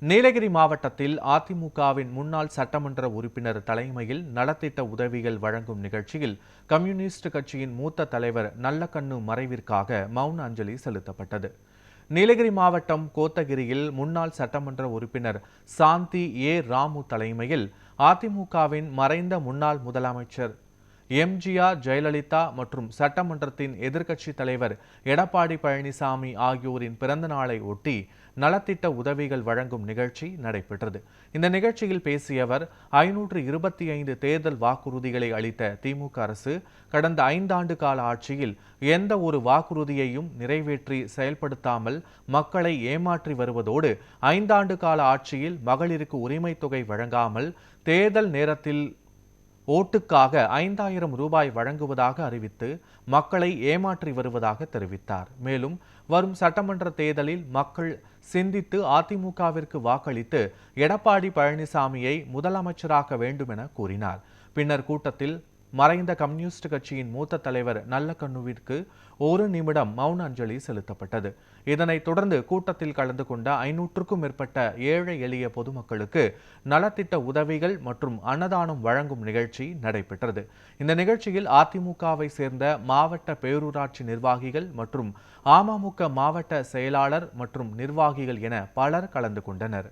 நீலகிரி மாவட்டத்தில் அதிமுகவின் முன்னாள் சட்டமன்ற உறுப்பினர் தலைமையில் நலத்திட்ட உதவிகள் வழங்கும் நிகழ்ச்சியில் கம்யூனிஸ்ட் கட்சியின் மூத்த தலைவர் நல்லக்கண்ணு மறைவிற்காக மௌன அஞ்சலி செலுத்தப்பட்டது. நீலகிரி மாவட்டம் கோத்தகிரியில் முன்னாள் சட்டமன்ற உறுப்பினர் சாந்தி ராமு தலைமையில் அதிமுகவின் மறைந்த முன்னாள் முதலமைச்சர் எம்ஜிஆர், ஜெயலலிதா மற்றும் சட்டமன்றத்தின் எதிர்க்கட்சி தலைவர் எடப்பாடி பழனிசாமி ஆகியோரின் பிறந்த நாளை ஒட்டி நலத்திட்ட உதவிகள் வழங்கும் நிகழ்ச்சி நடைபெற்றது. இந்த நிகழ்ச்சியில் பேசிய அவர், 525 தேர்தல் வாக்குறுதிகளை அளித்த திமுக அரசு கடந்த 5 ஆண்டு கால ஆட்சியில் எந்த ஒரு வாக்குறுதியையும் நிறைவேற்றி செயல்படுத்தாமல் மக்களை ஏமாற்றி வருவதோடு 5 ஆண்டு கால ஆட்சியில் மகளிருக்கு உரிமை தொகை வழங்காமல் தேர்தல் நேரத்தில் ஓட்டுக்காக 5000 ரூபாய் வழங்குவதாக அறிவித்து மக்களை ஏமாற்றி வருவதாக தெரிவித்தார். மேலும் வரும் சட்டமன்ற தேர்தலில் மக்கள் சிந்தித்து அதிமுகவிற்கு வாக்களித்து எடப்பாடி பழனிசாமியை முதலமைச்சராக்க வேண்டும் என கூறினார். பின்னர் கூட்டத்தில் மறைந்த கம்யூனிஸ்ட் கட்சியின் மூத்த தலைவர் நல்லக்கண்ணுவிற்கு 1 நிமிடம் மௌன அஞ்சலி செலுத்தப்பட்டது. இதனைத் தொடர்ந்து கூட்டத்தில் கலந்து கொண்ட 500க்கும் மேற்பட்ட ஏழை எளிய பொதுமக்களுக்கு நலத்திட்ட உதவிகள் மற்றும் அன்னதானம் வழங்கும் நிகழ்ச்சி நடைபெற்றது. இந்த நிகழ்ச்சியில் அதிமுகவை சேர்ந்த மாவட்ட பேரூராட்சி நிர்வாகிகள் மற்றும் அமமுக மாவட்ட செயலாளர் மற்றும் நிர்வாகிகள் என பலர் கலந்து கொண்டனர்.